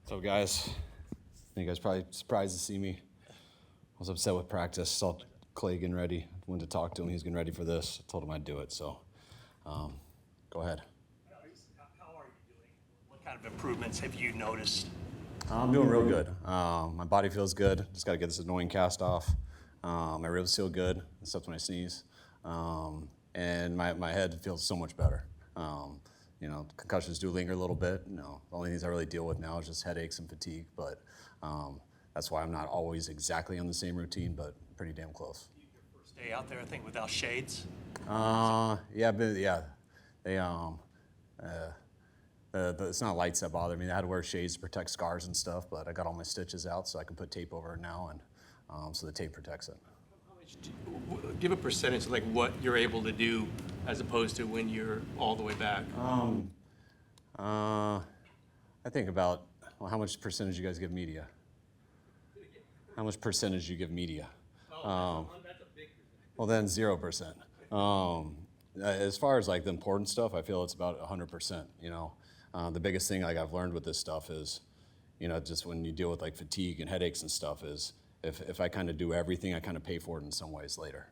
So guys, you guys probably surprised to see me. I was upset with practice. Saw Clay getting ready. Went to talk to him. He was getting ready for this. I told him I'd do it. So, go ahead. How are you doing? What kind of improvements have you noticed? I'm doing real good. My body feels good. Just got to get this annoying cast off. My ribs feel good, except when I sneeze. And my head feels so much better. Concussions do linger a little bit. The only things I really deal with now is just headaches and fatigue. But that's why I'm not always exactly on the same routine, but pretty damn close. Your first day out there, I think, without shades. Yeah, but yeah, they it's not lights that bother me. I had to wear shades to protect scars and stuff, but I got all my stitches out, so I can put tape over it now, and so the tape protects it. How much give a percentage of like what you're able to do as opposed to when you're all the way back? I think about how much percentage you guys give media. How much percentage you give media? That's a big percentage. Well, then 0%. As far as like the important stuff, I feel it's about 100%. The biggest thing like I've learned with this stuff is, just when you deal with like fatigue and headaches and stuff is if I kind of do everything, I kind of pay for it in some ways later.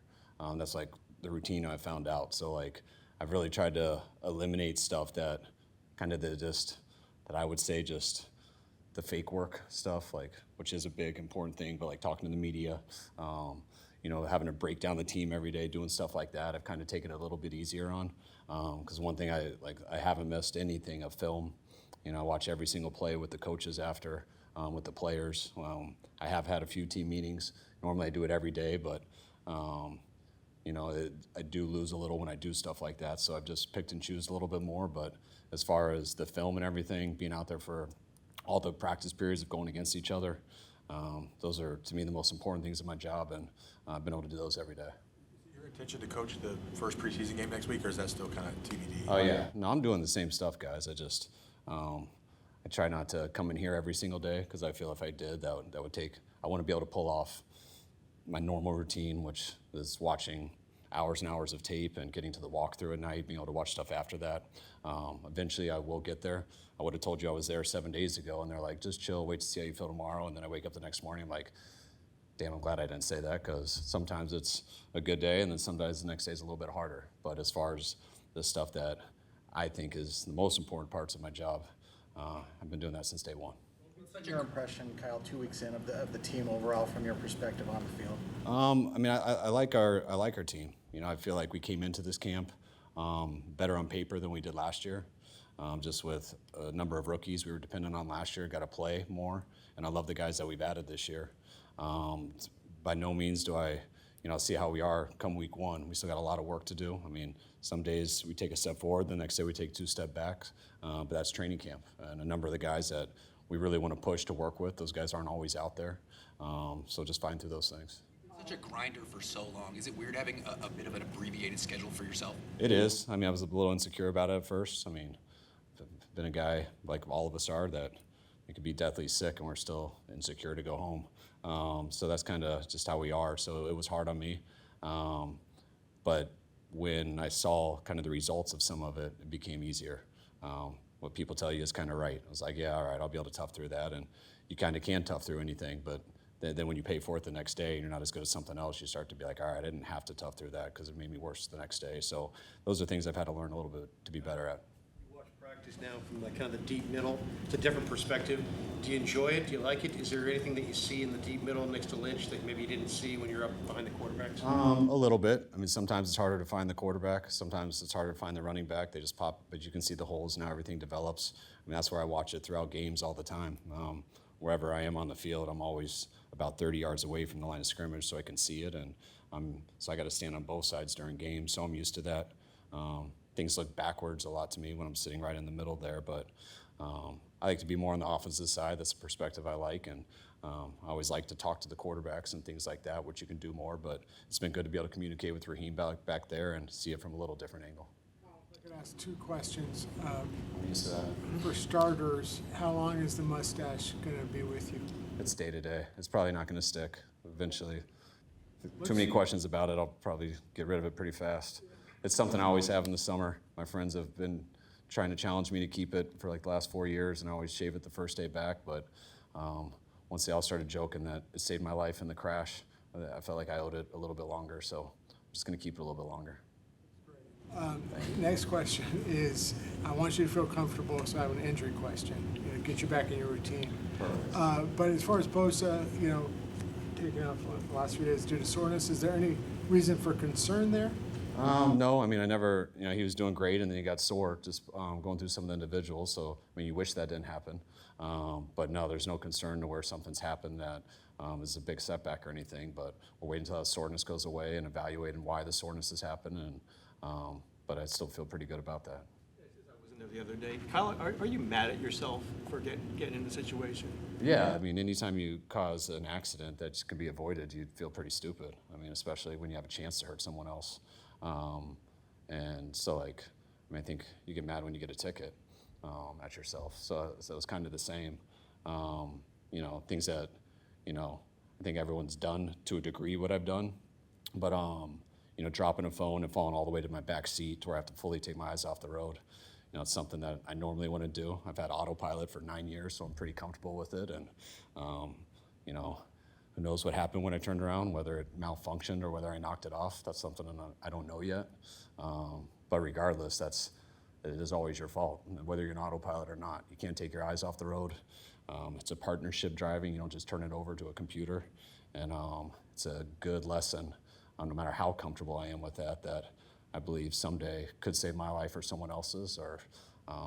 That's like the routine I found out. So like I've really tried to eliminate stuff that kind of that I would say just the fake work stuff, like which is a big important thing, but like talking to the media, having to break down the team every day, doing stuff like that, I've kind of taken it a little bit easier on. Because one thing I haven't missed anything of film. I watch every single play with the coaches after, with the players. I have had a few team meetings. Normally I do it every day, but I do lose a little when I do stuff like that. So I've just picked and choose a little bit more. But as far as the film and everything, being out there for all the practice periods of going against each other, those are, to me, the most important things in my job, and I've been able to do those every day. Is it your intention to coach the first preseason game next week, or is that still kind of TBD? Oh, yeah. No, I'm doing the same stuff, guys. I try not to come in here every single day because I feel if I did, that would take, I want to be able to pull off my normal routine, which is watching hours and hours of tape and getting to the walkthrough at night, being able to watch stuff after that. Eventually I will get there. I would have told you I was there 7 days ago, and they're like, just chill, wait to see how you feel tomorrow. And then I wake up the next morning, I'm like, damn, I'm glad I didn't say that, because sometimes it's a good day and then sometimes the next day is a little bit harder. But as far as the stuff that I think is the most important parts of my job, I've been doing that since day one. What's your impression, Kyle, 2 weeks in of the team overall from your perspective on the field? I like our team. I feel like we came into this camp better on paper than we did last year. Just with a number of rookies we were dependent on last year, got to play more, and I love the guys that we've added this year. By no means do I, see how we are come week one. We still got a lot of work to do. Some days we take a step forward, the next day we take 2 steps back, but that's training camp. And a number of the guys that we really want to push to work with, those guys aren't always out there. So just find through those things. Such a grinder for so long. Is it weird having a bit of an abbreviated schedule for yourself? It is. I was a little insecure about it at first. I've been a guy, like all of us are, that we could be deathly sick and we're still insecure to go home. So that's kind of just how we are. So it was hard on me. But when I saw kind of the results of some of it, it became easier. What people tell you is kind of right. I was like, yeah, all right, I'll be able to tough through that. And you kind of can tough through anything, but then when you pay for it the next day and you're not as good as something else, you start to be like, all right, I didn't have to tough through that because it made me worse the next day. So those are things I've had to learn a little bit to be better at. You watch practice now from like kind of the deep middle. It's a different perspective. Do you enjoy it? Do you like it? Is there anything that you see in the deep middle next to Lynch that maybe you didn't see when you're up behind the quarterbacks? A little bit. Sometimes it's harder to find the quarterback. Sometimes it's harder to find the running back. They just pop, but you can see the holes now. Everything develops. That's where I watch it throughout games all the time. Wherever I am on the field, I'm always about 30 yards away from the line of scrimmage so I can see it. And so I got to stand on both sides during games, so I'm used to that. Things look backwards a lot to me when I'm sitting right in the middle there, but I like to be more on the offensive side. That's a perspective I like, and I always like to talk to the quarterbacks and things like that, which you can do more, but it's been good to be able to communicate with Raheem back there and see it from a little different angle. I could ask 2 questions. I'm used to that. For starters, how long is the mustache going to be with you? It's day to day. It's probably not going to stick eventually. Too many questions about it, I'll probably get rid of it pretty fast. It's something I always have in the summer. My friends have been trying to challenge me to keep it for like the last 4 years, and I always shave it the first day back. But once they all started joking that it saved my life in the crash, I felt like I owed it a little bit longer. So I'm just going to keep it a little bit longer. Next question is, I want you to feel comfortable, so I have an injury question. Get you back in your routine. But as far as Bosa, taking off the last few days due to soreness, is there any reason for concern there? No, I mean, I never, he was doing great and then he got sore just going through some of the individuals. So, I mean, you wish that didn't happen. But no, there's no concern to where something's happened that is a big setback or anything. But we're waiting until that soreness goes away and evaluating why the soreness has happened. And but I still feel pretty good about that. I wasn't there the other day. Kyle, are you mad at yourself for getting in the situation? Yeah, I mean, anytime you cause an accident that just can be avoided, you'd feel pretty stupid. I mean, especially when you have a chance to hurt someone else. And so, like, I think you get mad when you get a ticket at yourself. So it's kind of the same. Things that, I think everyone's done to a degree what I've done. But, dropping a phone and falling all the way to my back seat to where I have to fully take my eyes off the road. It's something that I normally want to do. I've had autopilot for 9 years, so I'm pretty comfortable with it. And, who knows what happened when I turned around, whether it malfunctioned or whether I knocked it off. That's something I don't know yet. But regardless, it is always your fault, whether you're an autopilot or not. You can't take your eyes off the road. It's a partnership driving. You don't just turn it over to a computer. And it's a good lesson, no matter how comfortable I am with that I believe someday could save my life or someone else's, or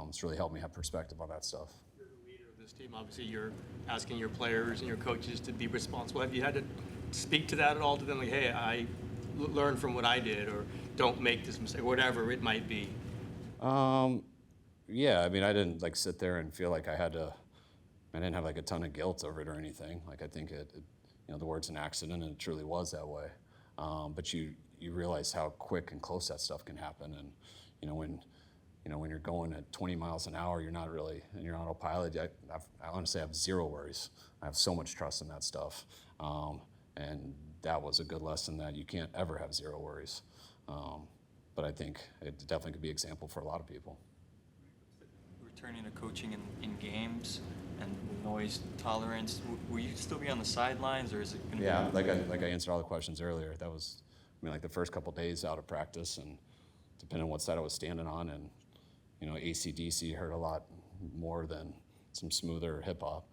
it's really helped me have perspective on that stuff. You're the leader of this team. Obviously, you're asking your players and your coaches to be responsible. Have you had to speak to that at all to them? Like, hey, I learned from what I did, or don't make this mistake, whatever it might be. Yeah, I mean, I didn't sit there and feel like I didn't have a ton of guilt over it or anything. I think the word's an accident, and it truly was that way. But you realize how quick and close that stuff can happen. And, when you're going at 20 miles an hour, you're not really, and you're on autopilot, I honestly have zero worries. I have so much trust in that stuff. And that was a good lesson that you can't ever have zero worries. But I think it definitely could be an example for a lot of people. Returning to coaching in games and noise tolerance, will you still be on the sidelines, or is it going to be? Yeah, like I answered all the questions earlier. That was, the first couple days out of practice, and depending on what side I was standing on, and AC/DC hurt a lot more than some smoother hip hop.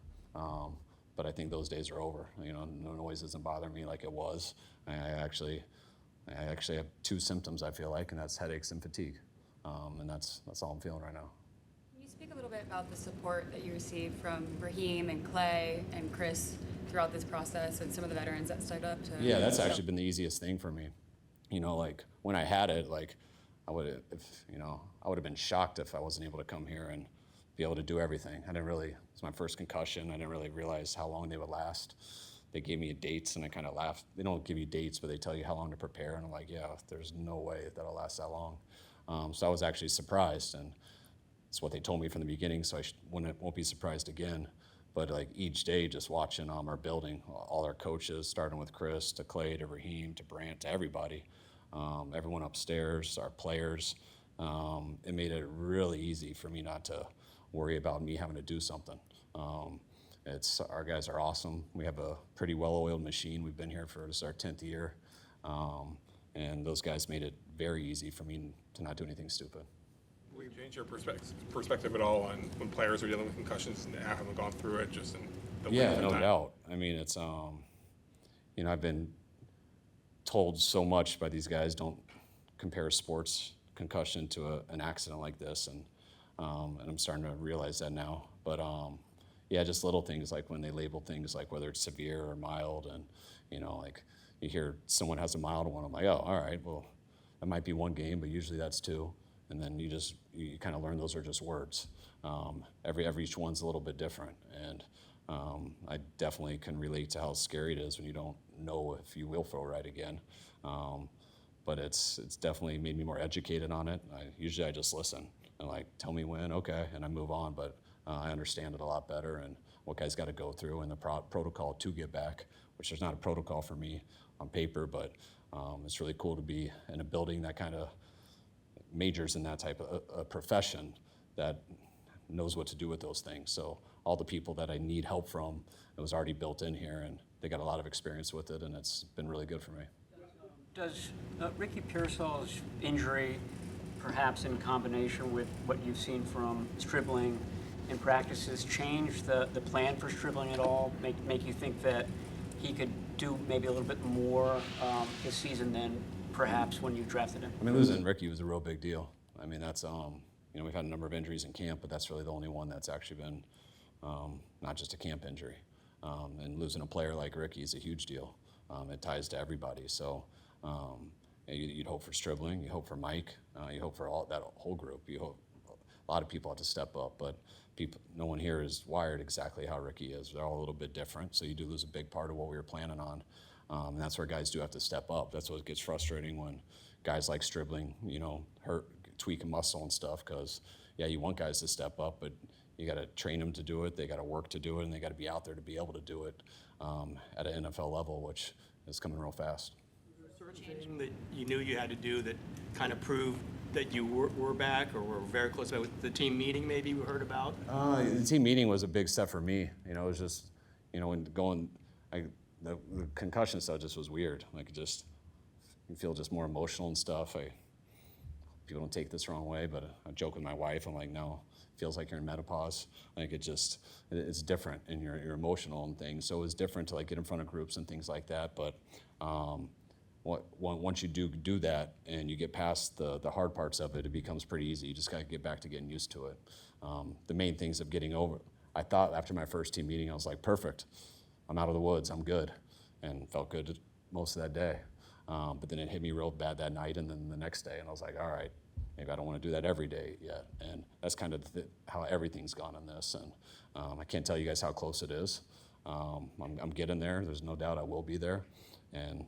But I think those days are over. No noise doesn't bother me like it was. I actually have two symptoms, I feel like, and that's headaches and fatigue. And that's all I'm feeling right now. Can you speak a little bit about the support that you received from Raheem and Clay and Chris throughout this process, and some of the veterans that stood up to? Yeah, that's actually been the easiest thing for me. When I had it, I would have been shocked if I wasn't able to come here and be able to do everything. It's my first concussion. I didn't really realize how long they would last. They gave me dates, and I kind of laughed. They don't give you dates, but they tell you how long to prepare. And I'm like, yeah, there's no way that'll last that long. So I was actually surprised, and it's what they told me from the beginning, so I won't be surprised again. But each day, just watching our building, all our coaches, starting with Chris to Clay to Raheem to Brant to everybody, everyone upstairs, our players, it made it really easy for me not to worry about me having to do something. Our guys are awesome. We have a pretty well-oiled machine. We've been here for this our 10th year, and those guys made it very easy for me to not do anything stupid. Will you change your perspective at all on when players are dealing with concussions and haven't gone through it just in the Yeah, no time? doubt. I mean, it's I've been told so much by these guys, don't compare sports concussion to an accident like this, and I'm starting to realize that now. But yeah, just little things like when they label things like whether it's severe or mild, and you hear someone has a mild one, I'm like, oh, all right, well, that might be one game, but usually that's two. And then you kind of learn those are just words. Each one's a little bit different, and I definitely can relate to how scary it is when you don't know if you will feel right again. But it's definitely made me more educated on it. Usually I just listen and tell me when, okay, and I move on. But I understand it a lot better and what guys got to go through and the protocol to get back, which there's not a protocol for me on paper, but it's really cool to be in a building that kind of majors in that type of a profession that knows what to do with those things. So all the people that I need help from, it was already built in here, and they got a lot of experience with it, and it's been really good for me. Does Ricky Pearsall's injury, perhaps in combination with what you've seen from Stribling in practices, change the plan for Stribling at all? Make you think that he could do maybe a little bit more this season than perhaps when you drafted him? I mean, losing Ricky was a real big deal. I mean, that's, we've had a number of injuries in camp, but that's really the only one that's actually been not just a camp injury. And losing a player like Ricky is a huge deal. It ties to everybody. So you'd hope for Stribling, you hope for Mike, you hope for that whole group. You hope a lot of people have to step up, but no one here is wired exactly how Ricky is. They're all a little bit different, so you do lose a big part of what we were planning on. And that's where guys do have to step up. That's what gets frustrating when guys like Stribling, hurt, tweak a muscle and stuff, because, yeah, you want guys to step up, but you got to train them to do it, they got to work to do it, and they got to be out there to be able to do it at an NFL level, which is coming real fast. Certain that you knew you had to do that kind of proved that you were back or were very close by with the team meeting maybe we heard about? The team meeting was a big step for me. It was just, when the concussion stuff just was weird. Like, you feel just more emotional and stuff. People don't take this the wrong way, but I joke with my wife. I'm like, no, it feels like you're in menopause. Like, it's different, and you're emotional and things. So it was different to get in front of groups and things like that. But once you do that and you get past the hard parts of it, it becomes pretty easy. You just got to get back to getting used to it. The main things of getting over. I thought after my first team meeting, I was like, perfect. I'm out of the woods. I'm good, and felt good most of that day. But then it hit me real bad that night, and then the next day, and I was like, all right, maybe I don't want to do that every day yet. And that's kind of how everything's gone in this. And I can't tell you guys how close it is. I'm getting there. There's no doubt I will be there. And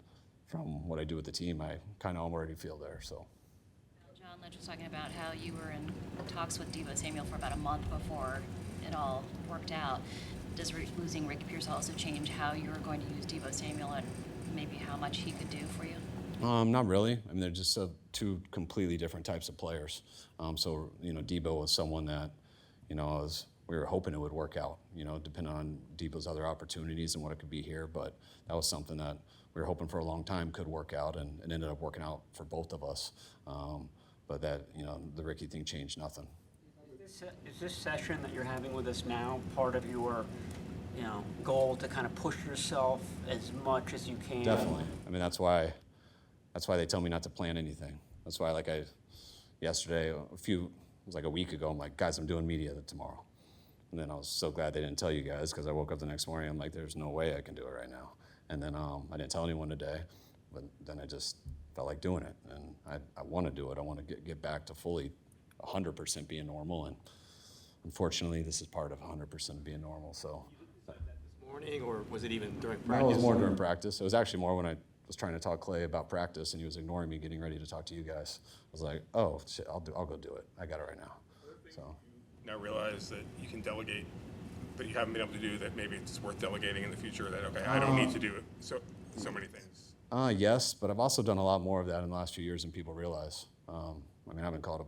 from what I do with the team, I kind of already feel there. So. John Lynch was talking about how you were in talks with Deebo Samuel for about a month before it all worked out. Does losing Ricky Pearsall also change how you were going to use Deebo Samuel and maybe how much he could do for you? Not really. I mean, they're just two completely different types of players. So, Deebo was someone that, we were hoping it would work out, depending on Deebo's other opportunities and what it could be here. But that was something that we were hoping for a long time could work out, and it ended up working out for both of us. But that, the Ricky thing changed nothing. Is this session that you're having with us now part of your, goal to kind of push yourself as much as you can? Definitely. I mean, that's why they tell me not to plan anything. That's why, yesterday, it was like a week ago, I'm like, guys, I'm doing media tomorrow. And then I was so glad they didn't tell you guys, because I woke up the next morning, I'm like, there's no way I can do it right now. And then I didn't tell anyone today, but then I just felt like doing it. And I want to do it. I want to get back to fully 100% being normal. And unfortunately, this is part of 100% being normal. So. You decided that this morning, or was it even during No, practice? it was more during practice. It was actually more when I was trying to talk Clay about practice, and he was ignoring me, getting ready to talk to you guys. I was like, oh shit, I'll go do it. I got it right now. So. Now realize that you can delegate, that you haven't been able to do, that maybe it's worth delegating in the future, that, okay, I don't need to do it. So many things. Yes, but I've also done a lot more of that in the last few years than people realize. I haven't called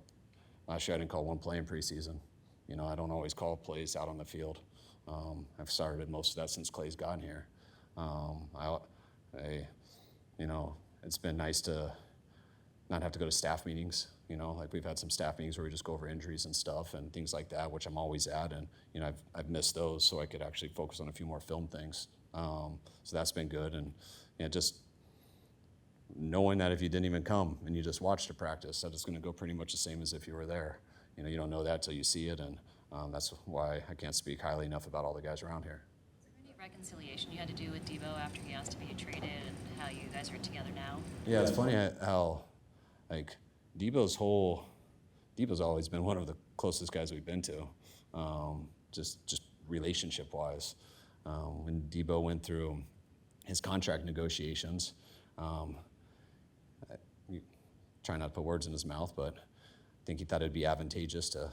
last year I didn't call one play in preseason. I don't always call plays out on the field. I've started most of that since Clay's gotten here. It's been nice to not have to go to staff meetings. We've had some staff meetings where we just go over injuries and stuff and things like that, which I'm always at. And, I've missed those, so I could actually focus on a few more film things. So that's been good. And, just knowing that if you didn't even come and you just watched a practice, that it's going to go pretty much the same as if you were there. You don't know that till you see it. And that's why I can't speak highly enough about all the guys around here. Is there any reconciliation you had to do with Deebo after he asked to be traded and how you guys are together now? Yeah, it's funny how, Deebo's always been one of the closest guys we've been to, just relationship-wise. When Deebo went through his contract negotiations, try not to put words in his mouth, but I think he thought it'd be advantageous to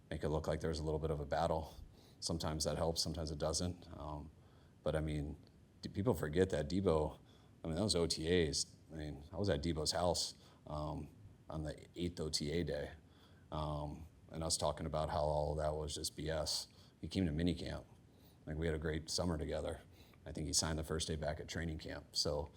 make it look like there was a little bit of a battle. Sometimes that helps, sometimes it doesn't. But people forget that Deebo, those OTAs, I was at Deebo's house on the 8th OTA day. and us talking about how all of that was just BS. He came to minicamp. Like, we had a great summer together. I think he signed the first day back at training camp. So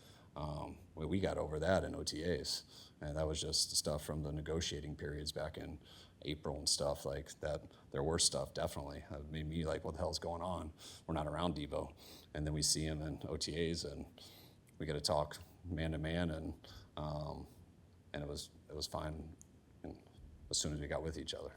we got over that in OTAs. And that was just stuff from the negotiating periods back in April and stuff like that. There were stuff, definitely. That made me like, what the hell's going on? We're not around Debo. And then we see him in OTAs, and we got to talk man to man, and it was fine as soon as we got with each other.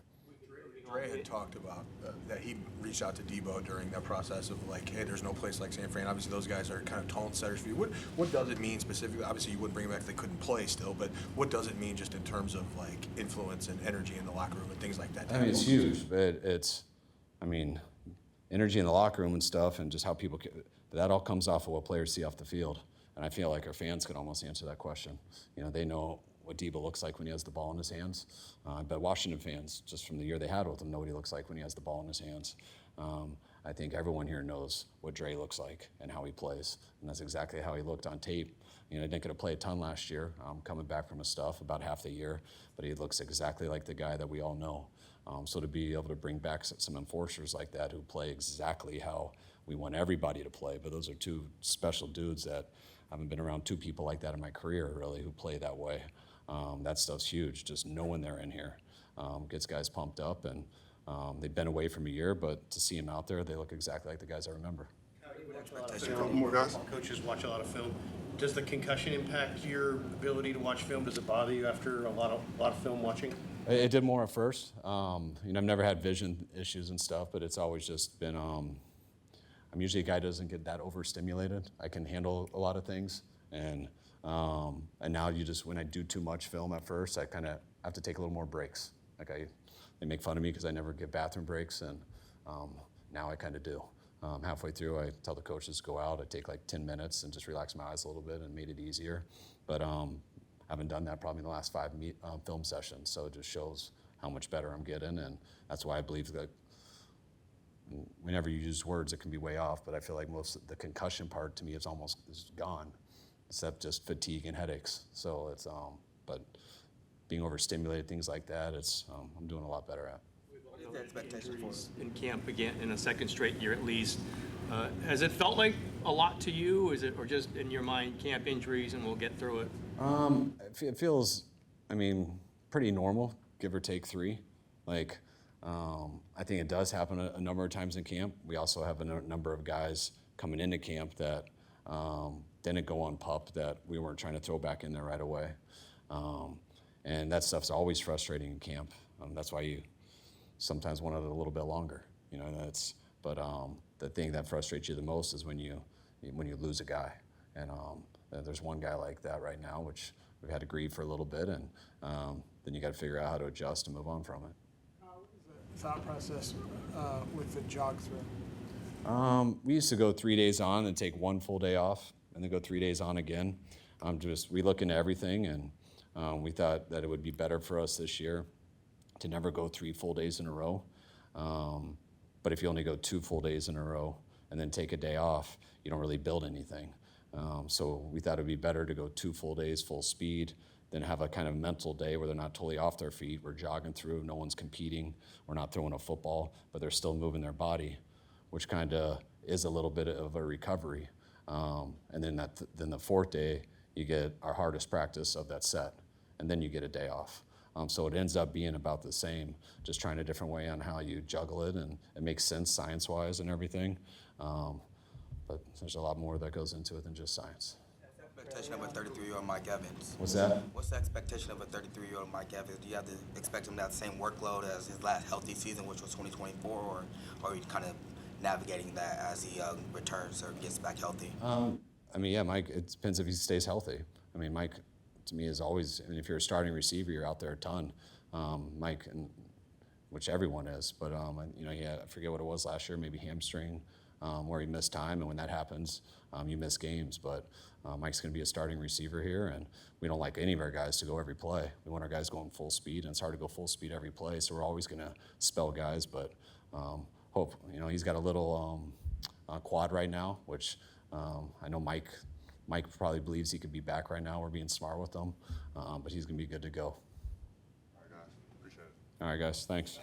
Dre had talked about that he reached out to Debo during that process of like, hey, there's no place like San Fran. Obviously, those guys are kind of tone setters for you. What does it mean specifically? Obviously, you wouldn't bring them back if they couldn't play still, but what does it mean just in terms of like influence and energy in the locker room and things like that? I mean, it's huge, but energy in the locker room and stuff, and just how people, that all comes off of what players see off the field. And I feel like our fans could almost answer that question. You know, they know what Debo looks like when he has the ball in his hands. But Washington fans, just from the year they had with him, know what he looks like when he has the ball in his hands. I think everyone here knows what Dre looks like and how he plays. And that's exactly how he looked on tape. You know, he didn't get to play a ton last year, coming back from his stuff, about half the year. But he looks exactly like the guy that we all know. So to be able to bring back some enforcers like that who play exactly how we want everybody to play, but those are two special dudes that I haven't been around two people like that in my career, really, who play that way. That stuff's huge. Just knowing they're in here gets guys pumped up, and they've been away from a year, but to see them out there, they look exactly like the guys I remember. A couple more guys. Coaches watch a lot of film. Does the concussion impact your ability to watch film? Does it bother you after a lot of film watching? It did more at first. You know, I've never had vision issues and stuff, but it's always just been. I'm usually a guy who doesn't get that overstimulated. I can handle a lot of things, and now when I do too much film at first, I kind of have to take a little more breaks. They make fun of me because I never get bathroom breaks, and now I kind of do. Halfway through, I tell the coaches to go out. I take like 10 minutes and just relax my eyes a little bit and made it easier. But I haven't done that probably in the last 5 film sessions, so it just shows how much better I'm getting, and that's why I believe that whenever you use words, it can be way off, but I feel like most of the concussion part to me is gone, except just fatigue and headaches. So it's, but being overstimulated, things like that, I'm doing a lot better at. What is the expectation for in camp again in a second straight year at least? Has it felt like a lot to you? Is it, or just in your mind, camp injuries and we'll get through it? It feels, pretty normal, give or take 3. I think it does happen a number of times in camp. We also have a number of guys coming into camp that didn't go on PUP that we weren't trying to throw back in there right away. And that stuff's always frustrating in camp. That's why you sometimes want it a little bit longer. You know, but the thing that frustrates you the most is when you lose a guy. And there's one guy like that right now, which we've had to grieve for a little bit, and then you got to figure out how to adjust and move on from it. Thought process with the jog through? We used to go 3 days on and take 1 full day off, and then go 3 days on again. We look into everything, and we thought that it would be better for us this year to never go 3 full days in a row. But if you only go 2 full days in a row and then take a day off, you don't really build anything. So we thought it would be better to go 2 full days, full speed, then have a kind of mental day where they're not totally off their feet. We're jogging through, no one's competing, we're not throwing a football, but they're still moving their body, which kind of is a little bit of a recovery. And then the 4th day, you get our hardest practice of that set, and then you get a day off. So it ends up being about the same, just trying a different way on how you juggle it, and it makes sense science-wise and everything. But there's a lot more that goes into it than just science. Expectation of a 33-year-old Mike Evans. What's that? What's the expectation of a 33-year-old Mike Evans? Do you have to expect him to have the same workload as his last healthy season, which was 2024, or are you kind of navigating that as he returns or gets back healthy? Mike, it depends if he stays healthy. Mike, to me, is always, if you're a starting receiver, you're out there a ton. Mike, which everyone is, but I forget what it was last year, maybe hamstring, where he missed time, and when that happens, you miss games. But Mike's going to be a starting receiver here, and we don't like any of our guys to go every play. We want our guys going full speed, and it's hard to go full speed every play, so we're always going to spell guys. But he's got a little quad right now, which I know Mike probably believes he could be back right now. We're being smart with him, but he's going to be good to go. All right, guys. Appreciate it. All right, guys, thanks.